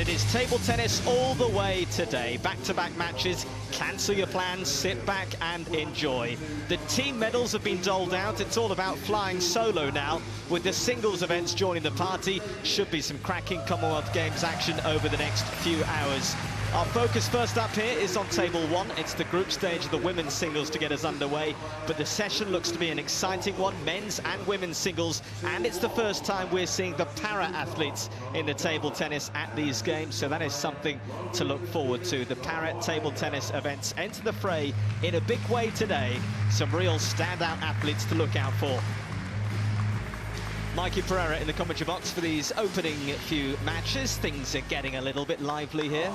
And it is table tennis all the way today. Back-to-back matches. Cancel your plans, sit back and enjoy. The team medals have been doled out. It's all about flying solo now, with the singles events joining the party. Should be some cracking Commonwealth Games action over the next few hours. Our focus first up here is on table one. It's the group stage of the women's singles to get us underway, but the session looks to be an exciting one, men's and women's singles, and it's the first time we're seeing the para-athletes in the table tennis at these games, so that is something to look forward to. The para table tennis events enter the fray in a big way today. Some real standout athletes to look out for. Mikey Pereira in the commentary box for these opening few matches. Things are getting a little bit lively here.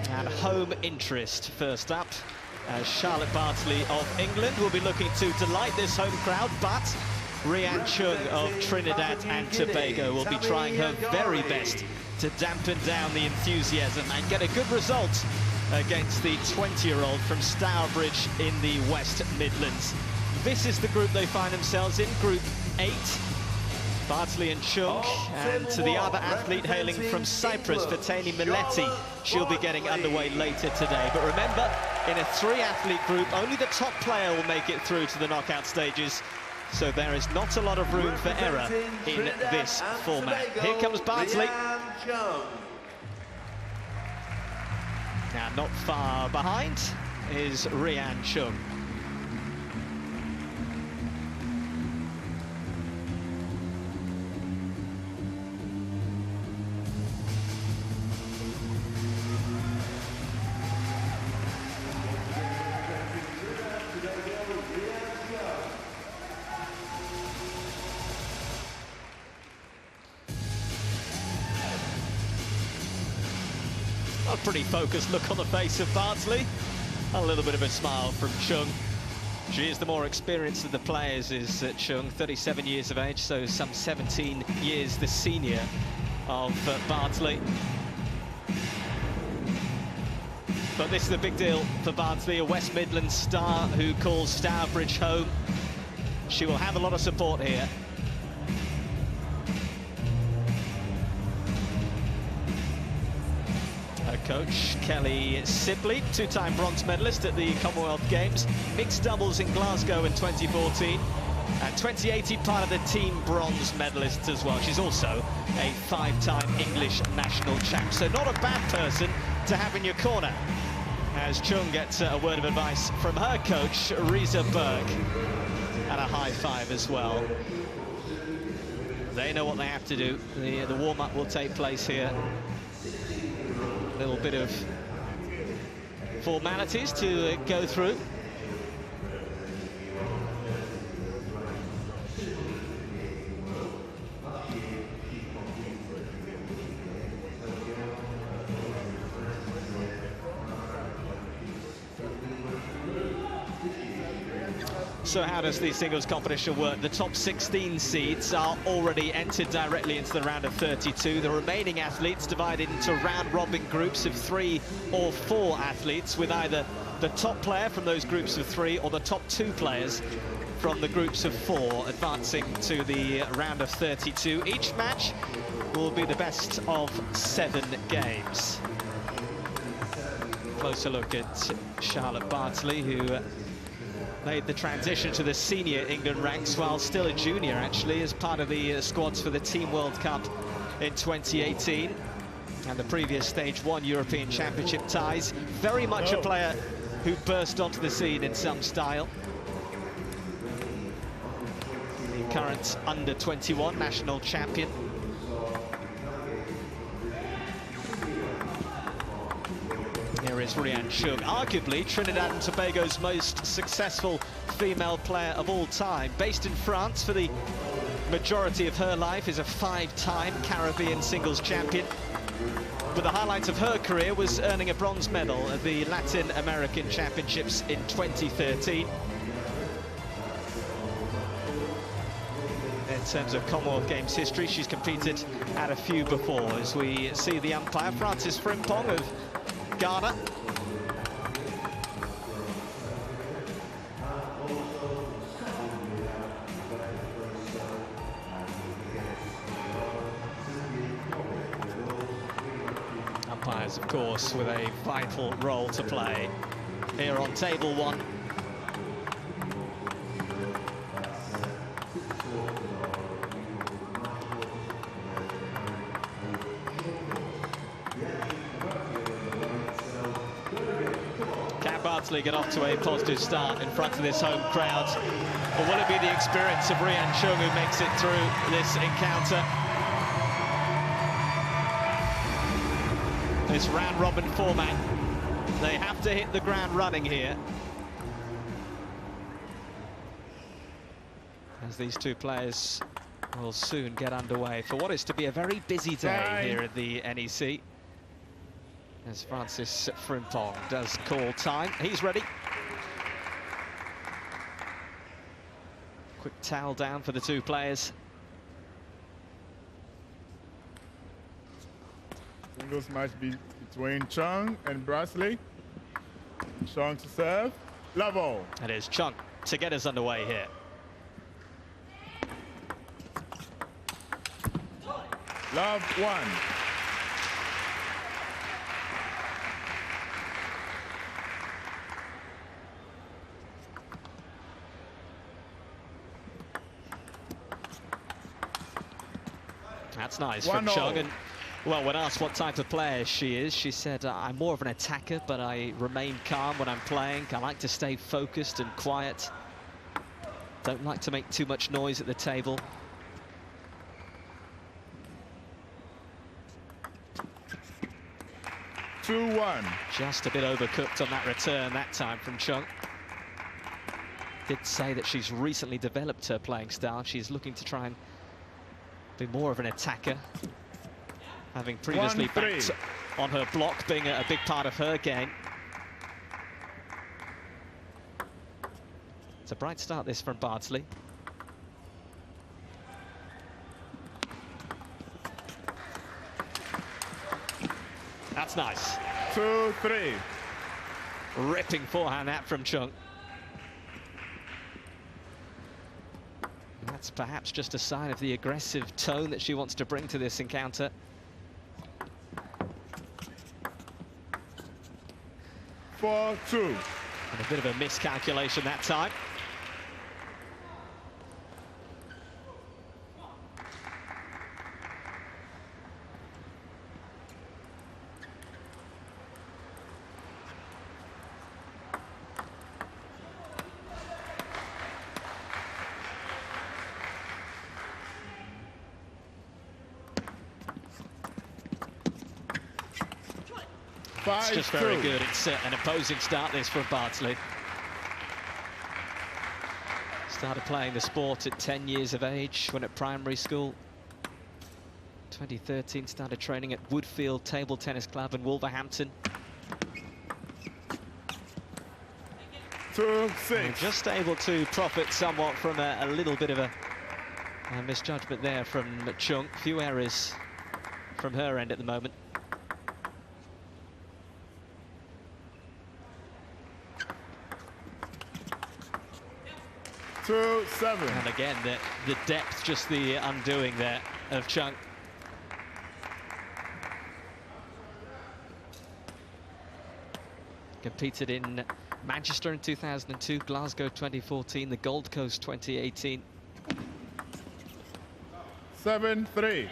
And home interest first up, as Charlotte Bartley of England will be looking to delight this home crowd, but Rian Chung of Trinidad and Tobago will be trying her very best to dampen down the enthusiasm and get a good result against the 20-year-old from Stourbridge in the West Midlands. This is the group they find themselves in, Group 8. Bartley and Chung, and to the other athlete hailing from Cyprus, Fatani Mileti. She'll be getting underway later today. But remember, in a three-athlete group, only the top player will make it through to the knockout stages. So there is not a lot of room for error in this format. Here comes Bartley. Now, not far behind is Rian Chung. A pretty focused look on the face of Bartley. A little bit of a smile from Chung. She is the more experienced of the players, is Chung, 37 years of age, so some 17 years the senior of Bartley. But this is a big deal for Bartley, a West Midlands star who calls Stourbridge home. She will have a lot of support here. Her coach, Kelly Sibley, two-time bronze medalist at the Commonwealth Games, mixed doubles in Glasgow in 2014, and 2018 part of the team bronze medalists as well. She's also a five-time English national champ, so not a bad person to have in your corner, as Chung gets a word of advice from her coach, Risa Berg, and a high five as well. They know what they have to do. The warm-up will take place here. A little bit of formalities to go through. So how does the singles competition work? The top 16 seeds are already entered directly into the round of 32. The remaining athletes divided into round-robin groups of 3 or 4 athletes, with either the top player from those groups of 3 or the top 2 players from the groups of 4 advancing to the round of 32. Each match will be the best of 7 games. Closer look at Charlotte Bartley, who made the transition to the senior England ranks while still a junior, actually, as part of the squads for the Team World Cup in 2018 and the previous Stage 1 European Championship ties. Very much a player who burst onto the scene in some style. The current under-21 national champion. Here is Rian Chung, arguably Trinidad and Tobago's most successful female player of all time. Based in France for the majority of her life, is a 5-time Caribbean singles champion. But the highlight of her career was earning a bronze medal at the Latin American Championships in 2013. In terms of Commonwealth Games history, she's competed at a few before, as we see the umpire, Francis Frimpong of Ghana. players, of course, with a vital role to play here on table one. Can Bartley get off to a positive start in front of this home crowd? Or will it be the experience of Rian Chung who makes it through this encounter? This round-robin format, they have to hit the ground running here. As these two players will soon get underway for what is to be a very busy day here at the NEC. As Francis Frimpong does call time. He's ready. Quick towel down for the two players. Singles match between Chung and Bartley. Chung to serve. Level. It is Chung to get us underway here. Love one. That's nice from Chung. And well, when asked what type of player she is, she said, I'm more of an attacker, but I remain calm when I'm playing. I like to stay focused and quiet. Don't like to make too much noise at the table. Two-one. Just a bit overcooked on that return that time from Chung. Did say that she's recently developed her playing style. She's looking to try and be more of an attacker, having previously backed on her block being a big part of her game. It's a bright start this from Bartley. That's nice. 2-3. Ripping forehand that from Chung. That's perhaps just a sign of the aggressive tone that she wants to bring to this encounter. Four-two. And a bit of a miscalculation that time. It's just very good. It's an opposing start this from Bartley. Started playing the sport at 10 years of age when at primary school. 2013 started training at Woodfield Table Tennis Club in Wolverhampton. 2-6. Just able to profit somewhat from a little bit of a misjudgment there from Chung. Few errors from her end at the moment. 2-7. And again, the depth, just the undoing there of Chung. Competed in Manchester in 2002, Glasgow 2014, the Gold Coast 2018. 7-3.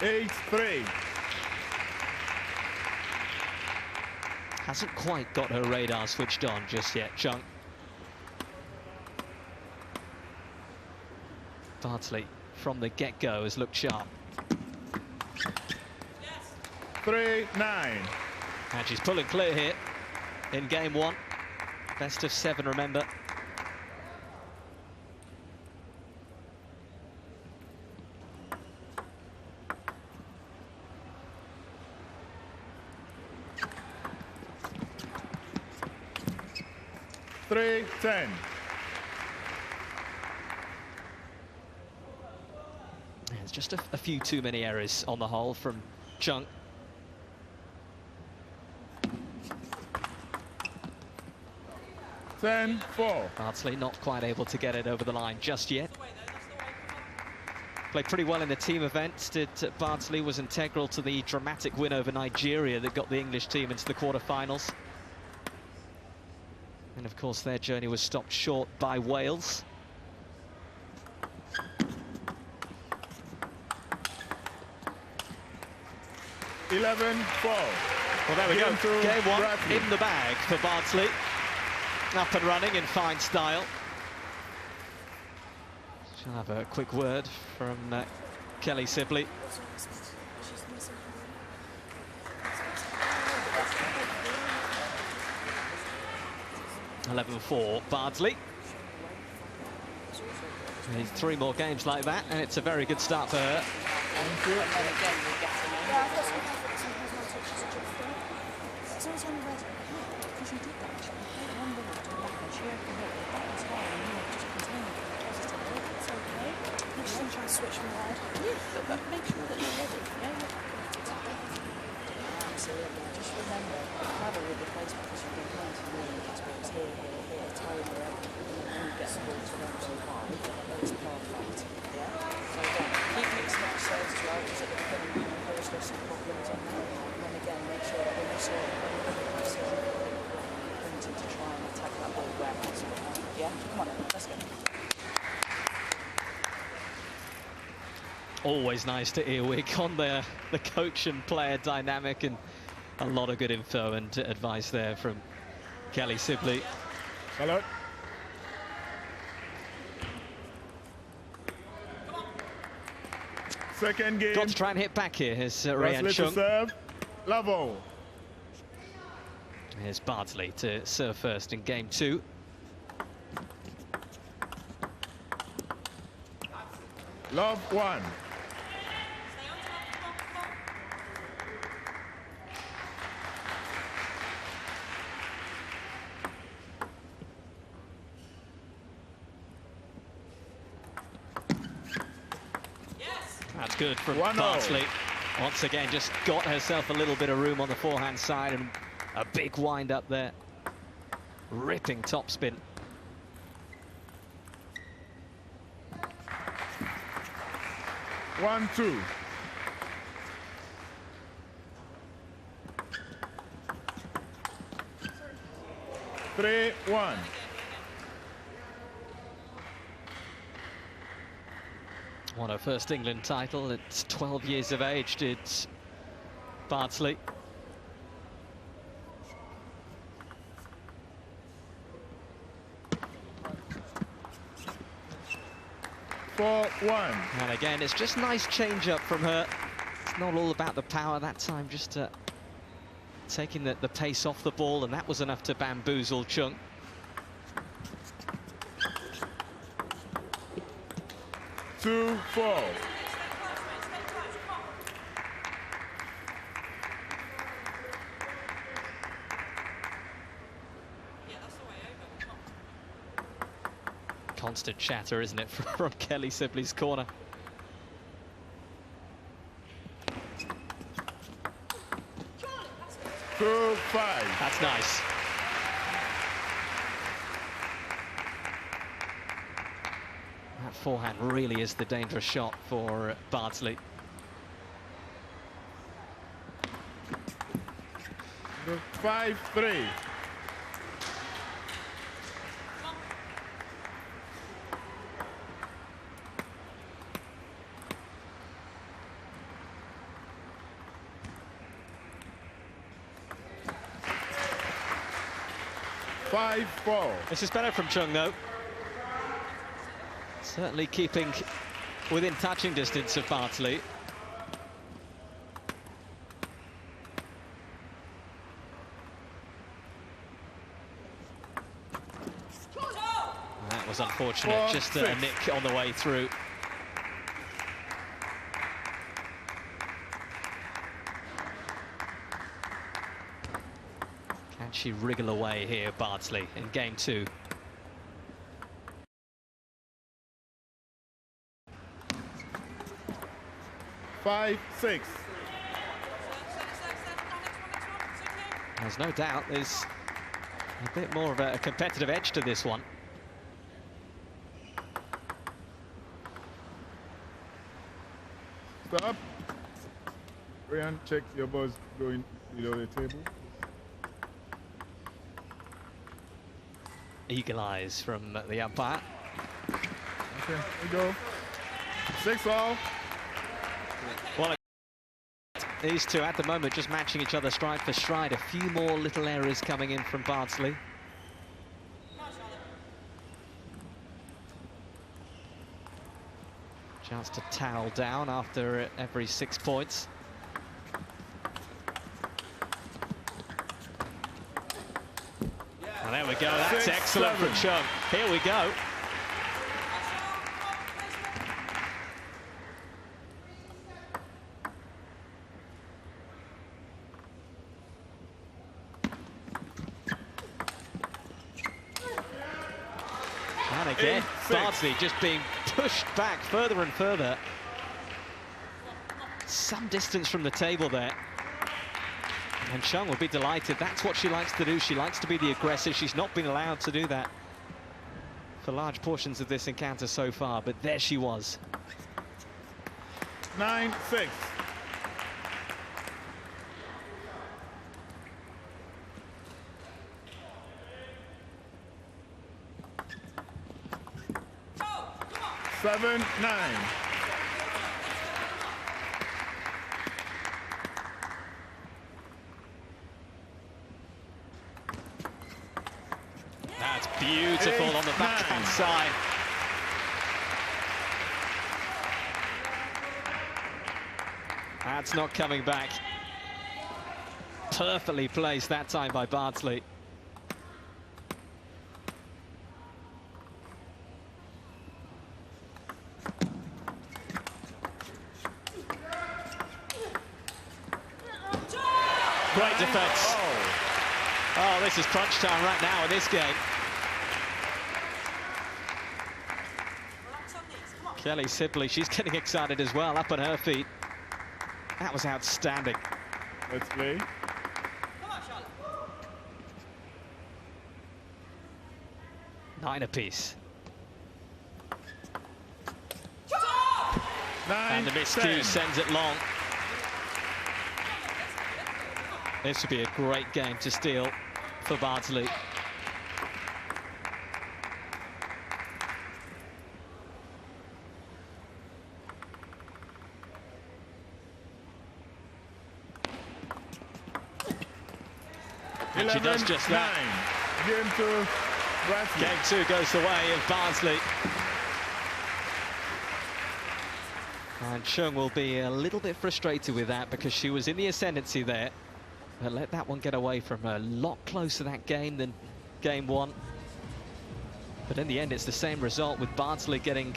Eight-3. Hasn't quite got her radar switched on just yet, Chung. Bartley, from the get-go, has looked sharp. 3-9. And she's pulling clear here in game one. Best of 7, remember. There's just a few too many errors on the whole from Chung. Ten, 4. Bardsley not quite able to get it over the line just yet. Played pretty well in the team events. Bardsley was integral to the dramatic win over Nigeria that got the English team into the quarter-finals. And of course their journey was stopped short by Wales. Eleven, 4. Well, there we go. Game one in the bag for Bardsley. Up and running in fine style. Shall have a quick word from Kelly Sibley. 11-4 Bardsley. Needs 3 more games like that, and it's a very good start for her. Switch from wide. But make sure that you're ready. Absolutely. Just remember, have a real replacement because you've been playing some really experience here, time wherever. And then when you get the ball to run so high, it's perfect. Yeah? So again, keep mixing up serves as well because it's going to pose us some problems on there. And then again, make sure that when you saw it, to try and attack that ball where possible. Yeah? Come on then, let's go. Always nice to earwig on the coach and player dynamic, and a lot of good info and advice there from Kelly Sibley. Hello. Second game. Got to try and hit back here. Here's Rian Chung. Serve. Level. Here's Bardsley to serve first in game 2. Love 1. That's good from Bardsley. Once again, just got herself a little bit of room on the forehand side, and a big wind up there. Ripping topspin. One, 2. Three, 1. Won her first England title at 12 years of age, did Bardsley. Four, 1. And again, it's just nice change up from her. It's not all about the power that time, just taking the pace off the ball, and that was enough to bamboozle Chung. Two, 4. Constant chatter, isn't it, from Kelly Sibley's corner. Two, 5. That's nice. That forehand really is the dangerous shot for Bardsley. The 5-3. Five, 4. This is better from Chung, though. Certainly keeping within touching distance of Bardsley. That was unfortunate, just a nick on the way through. Can she wriggle away here, Bardsley, in game 2? 5-6. There's no doubt there's a bit more of a competitive edge to this one. Stop. Ryan, check your ball's going below the table. Eagle eyes from the umpire. Okay, here we go. 6-all. Well, these two at the moment just matching each other stride for stride. A few more little errors coming in from Bardsley. Chance to towel down after every 6 points. Well, there we go. That's excellent from Chung. Here we go. And again, Bardsley just being pushed back further and further. Some distance from the table there. And Chung will be delighted. That's what she likes to do. She likes to be the aggressor. She's not been allowed to do that for large portions of this encounter so far, but there she was. 9-6. Seven, 9. That's beautiful on the backhand side. That's not coming back. Perfectly placed that time by Bardsley. Great defense. Oh, this is crunch time right now in this game. Kelly Sibley, she's getting excited as well, up on her feet. That was outstanding. Let's play. 9 apiece. 9, And the miscue sends it long. This would be a great game to steal for Bardsley. And she does just that. 9. Game 2, Bradley. Game 2 goes the way of Bardsley. And Chung will be a little bit frustrated with that because she was in the ascendancy there. But let that one get away from her. A lot closer that game than game 1. But in the end, it's the same result with Bardsley getting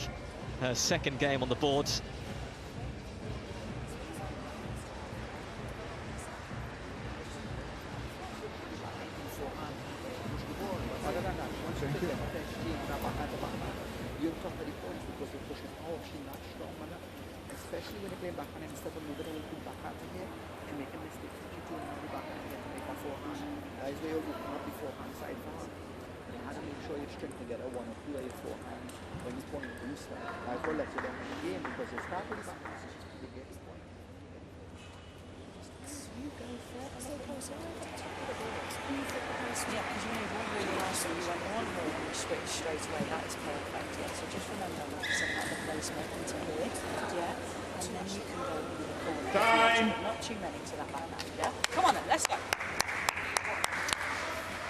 her second game on the boards. Especially when they play backhand and instead of moving away to backhand here and making mistakes that you do in the backhand again to make a forehand. That is where you're looking at the forehand side for her. You have to make sure you string together 1 or 2 of your forehands when you're playing with loose. That's what lets you down in the game because you start with the backhand, you get the point. You go for it, stay closer to the top of the boards. Yeah, because you made one really nice and you went one more and you switched straight away. That is perfect, yeah. So just remember, like I said, about the placement into here, yeah. And then you can go in the corner. Time. Not too many to that backhand, yeah. Come on then, let's go.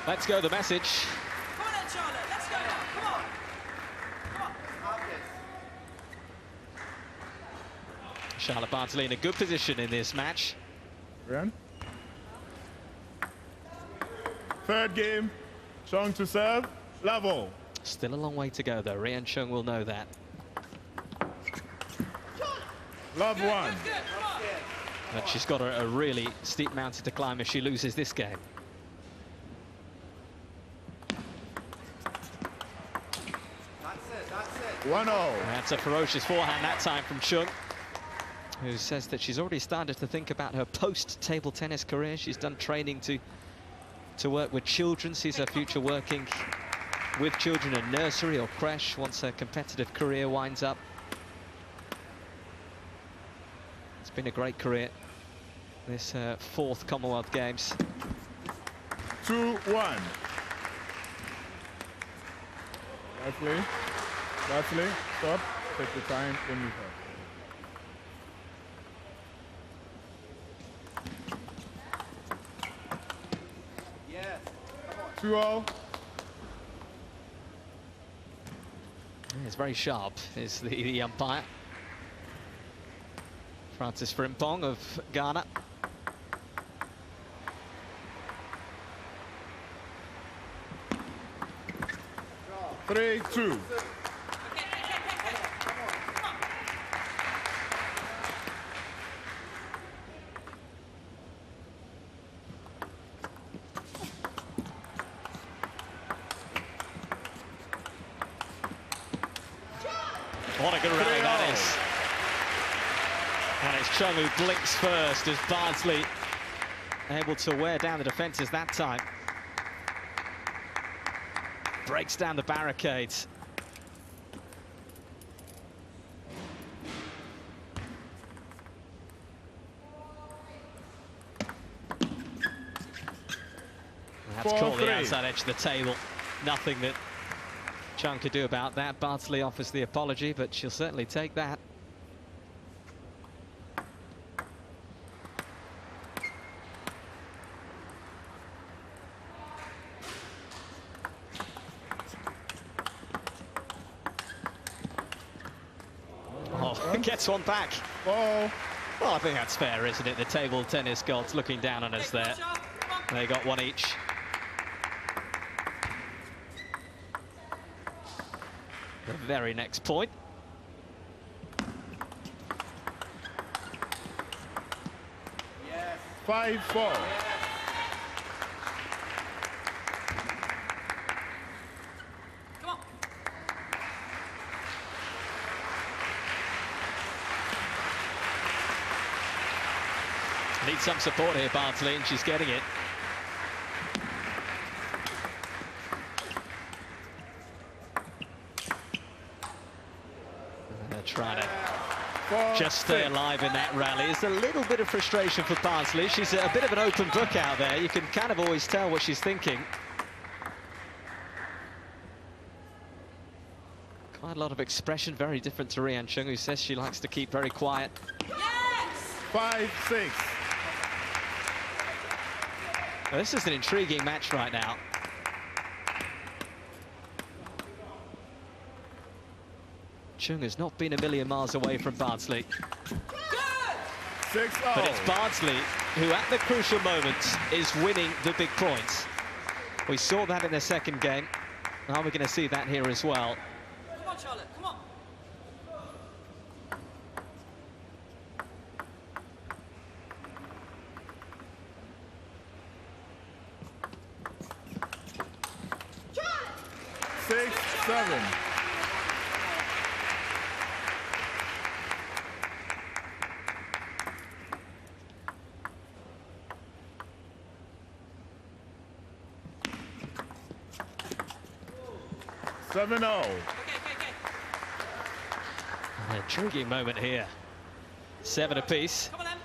Let's go, the message. Come on then, Charlotte, let's go now. Come on. Come on. Charlotte Bardsley in a good position in this match. Ryan. Third game, Chung to serve, level. Still a long way to go though. Rian Chung will know that. Love 1. But she's got a really steep mountain to climb if she loses this game. That's it. 1-0. That's a ferocious forehand that time from Chung. who says that she's already started to think about her post-table tennis career. She's done training to work with children, sees her future working with children in nursery or creche once her competitive career winds up. It's been a great career, this fourth Commonwealth Games. 2-1. Lastly, stop, take the time when you have. Yes. 2-0. It's very sharp, is the umpire. Francis Frimpong of Ghana. Draw. 3-2. What a good rally that is. And it's Chung who blinks first as Bardsley able to wear down the defences that time. Breaks down the barricades. That's caught the outside edge of the table. Nothing that Chung could do about that. Bardsley offers the apology, but she'll certainly take that. Oh, gets one back. Oh. Well, I think that's fair, isn't it? The table tennis gods looking down on us there. They got one each. The very next point. Yes. 5-4. Come on. Needs some support here, Bardsley, and she's getting it. Trying to just stay alive in that rally. It's a little bit of frustration for Bardsley. She's a bit of an open book out there. You can kind of always tell what she's thinking. Quite a lot of expression, very different to Rian Chung, who says she likes to keep very quiet. Yes! 5-6. Well, this is an intriguing match right now. Chung has not been a million miles away from Bardsley. 6-0. But it's Bardsley who, at the crucial moments, is winning the big points. We saw that in the second game. Are we going to see that here as well? Come on, Charlotte, come on. Charlotte! 6-7. An intriguing moment here. 7 apiece. Come on, then.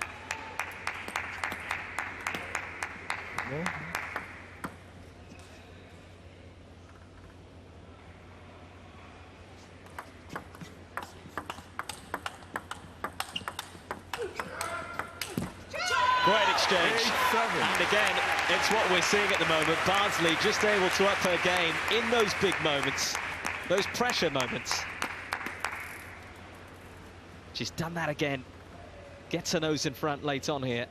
Great exchange. 8-7. And again, it's what we're seeing at the moment. Bardsley just able to up her game in those big moments, those pressure moments. She's done that again. Gets her nose in front late on here.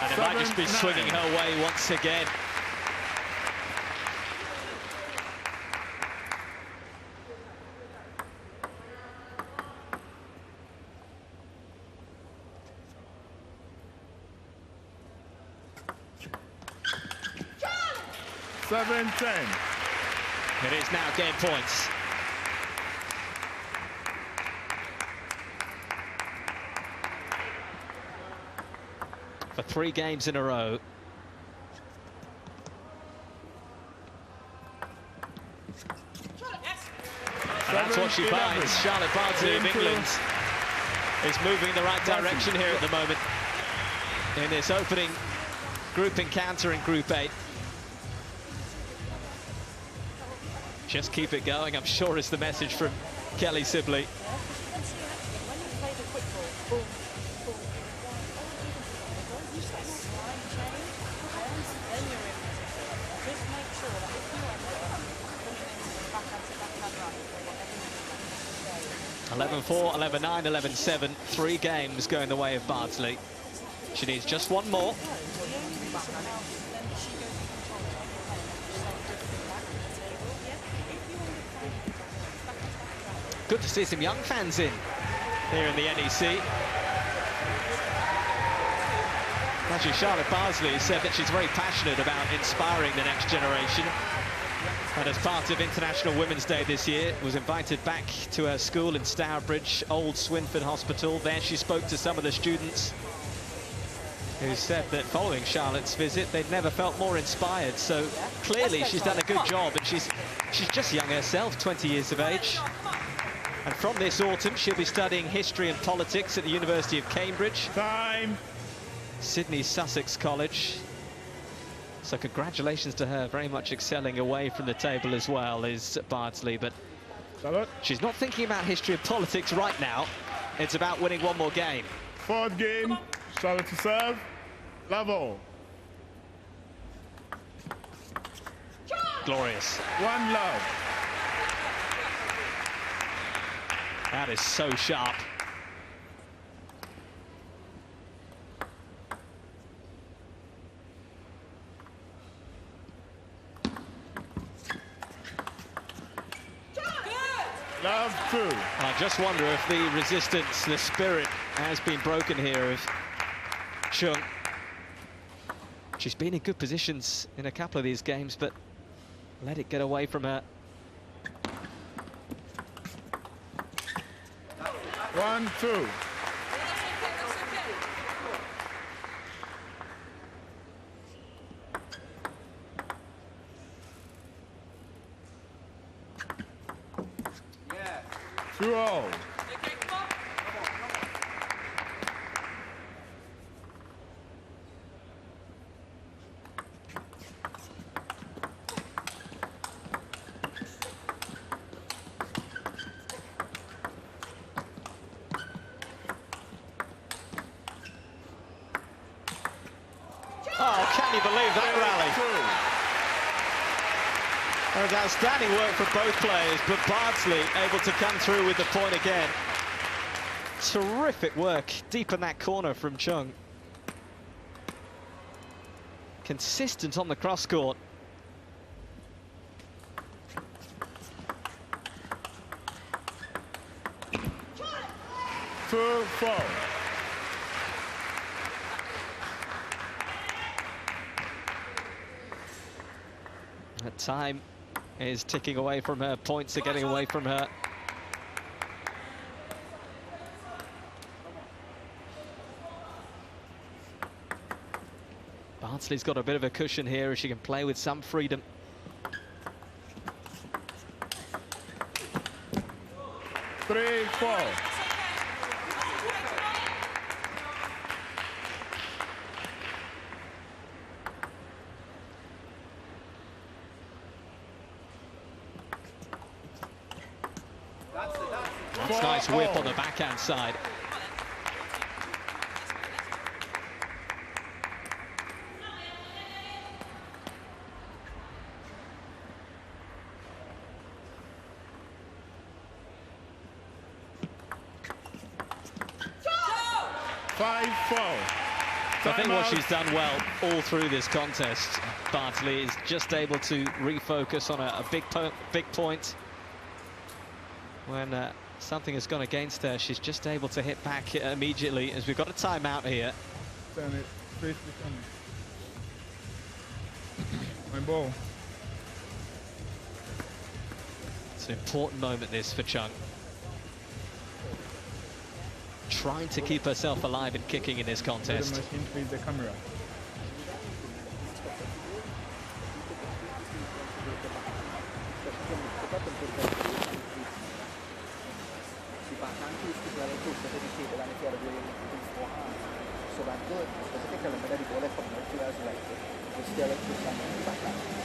And it might just be swinging her way once again. It is now game points. for 3 games in a row. And that's what she finds. Charlotte Bartley of England is moving in the right direction here at the moment in this opening group encounter in Group 8. Just keep it going, I'm sure is the message from Kelly Sibley. Eleven 4, 11-9, 11-7, 3 games going the way of Bardsley. She needs just one more. Good to see some young fans in here in the NEC. Actually, Charlotte Bardsley said that she's very passionate about inspiring the next generation. And as part of International Women's Day this year, was invited back to her school in Stourbridge, Old Swinford Hospital. There she spoke to some of the students who said that following Charlotte's visit, they'd never felt more inspired. So clearly she's done a good job, and she's just young herself, 20 years of age. And from this autumn, she'll be studying history and politics at the University of Cambridge. Time. Sydney Sussex College. So congratulations to her, very much excelling away from the table as well is Bardsley, but Charlotte. she's not thinking about history and politics right now. It's about winning one more game. 4th game, Charlotte to serve, level. Glorious. 1 love. That is so sharp. Love 2. I just wonder if the resistance, the spirit has been broken here of Chung. She's been in good positions in a couple of these games, but let it get away from her. 1-2. Yeah. 2-0. Oh, can you believe that rally? That was outstanding work from both players, but Bardsley able to come through with the point again. Terrific work deep in that corner from Chung. Consistent on the cross court. Two, 4. That time is ticking away from her. Points are getting away from her. Bardsley's got a bit of a cushion here as she can play with some freedom. Three, 4. That's a nice whip on the backhand side. I think what she's done well all through this contest, Bartley, is just able to refocus on a big point. When something has gone against her, she's just able to hit back immediately, as we've got a timeout here. Turn it. Face my ball. It's an important moment, this, for Chung. trying to keep herself alive and kicking in this contest. The machine, please, the camera.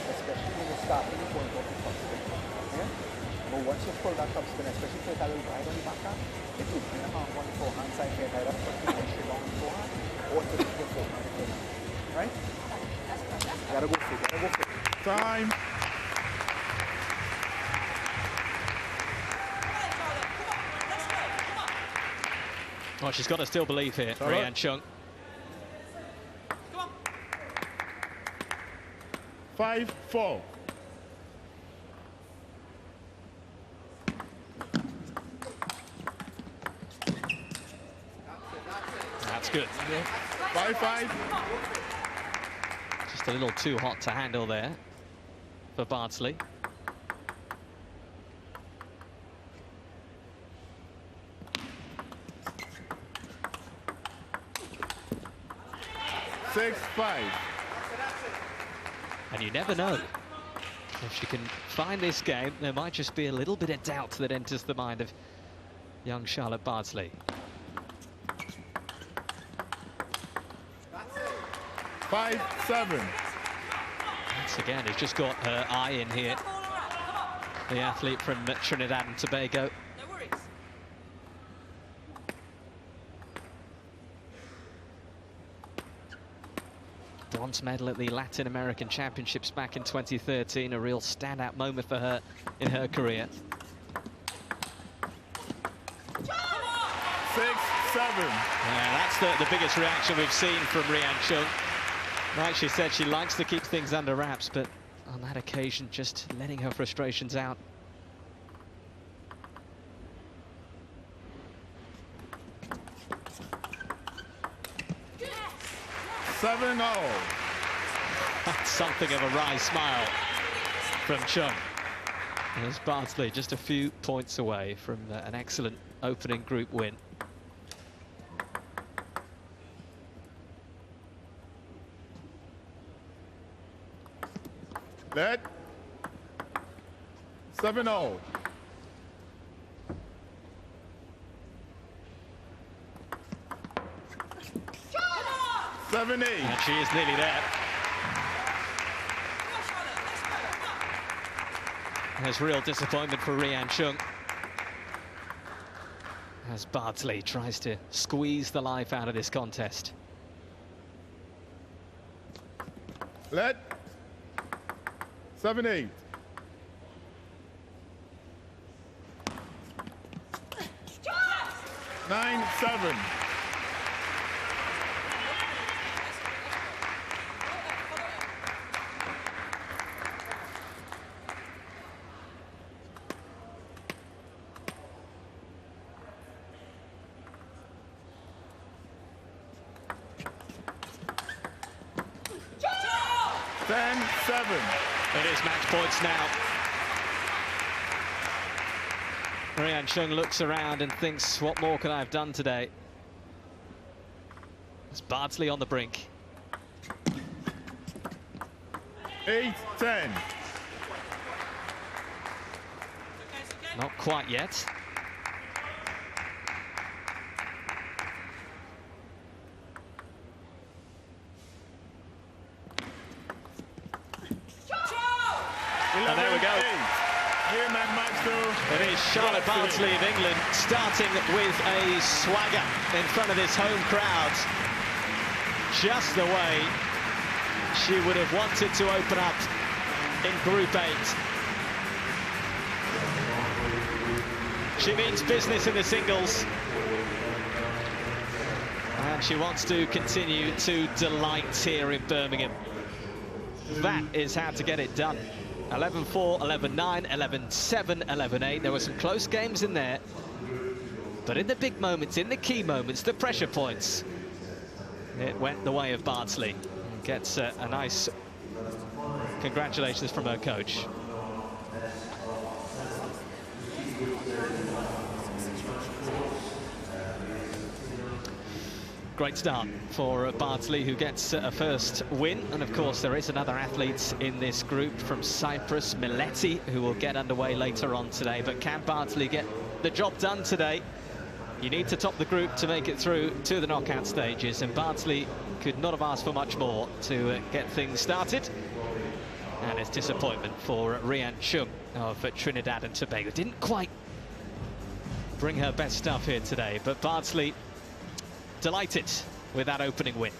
Especially when you start when you're going off the top spin. Yeah? But once you pull that top spin, especially if you take a little ride on the backhand, it will bring a hand on the forehand side here, right up front, you can shit on the forehand, or to the forehand again. Right? You gotta go for it, gotta go for it. Time. Well, she's got to still believe here, Rian Chung. 5-4. That's good. 5-5. Just a little too hot to handle there for Bardsley. And you never know. If she can find this game, there might just be a little bit of doubt that enters the mind of young Charlotte Bardsley. 5-7. Once again, he's just got her eye in here. The athlete from Trinidad and Tobago. Bronze medal at the Latin American Championships back in 2013, a real standout moment for her in her career. 6-7. Yeah, that's the biggest reaction we've seen from Rian Chung. Like she said, she likes to keep things under wraps, but on that occasion, just letting her frustrations out. That's something of a wry smile from Chung. There's Bardsley just a few points away from an excellent opening group win. Let 7-0. And she is nearly there. There's real disappointment for Rian Chung as Bardsley tries to squeeze the life out of this contest. Let 7-8. Nine, 7. It is match points now. Rian Chung looks around and thinks, what more could I have done today? It's Bardsley on the brink. 8-10. Not quite yet. And there we go. It is Charlotte Bardsley of England starting with a swagger in front of this home crowd. Just the way she would have wanted to open up in Group 8. She means business in the singles. And she wants to continue to delight here in Birmingham. That is how to get it done. 11-4, 11-9, 11-7, 11-8. There were some close games in there. But in the big moments, in the key moments, the pressure points, it went the way of Bardsley. Gets a nice congratulations from her coach. Great start for Bardsley, who gets a first win. And of course, there is another athlete in this group from Cyprus, Mileti, who will get underway later on today. But can Bardsley get the job done today? You need to top the group to make it through to the knockout stages. And Bardsley could not have asked for much more to get things started. And it's disappointment for Rian Chung of Trinidad and Tobago. Didn't quite bring her best stuff here today, but Bardsley delighted with that opening win.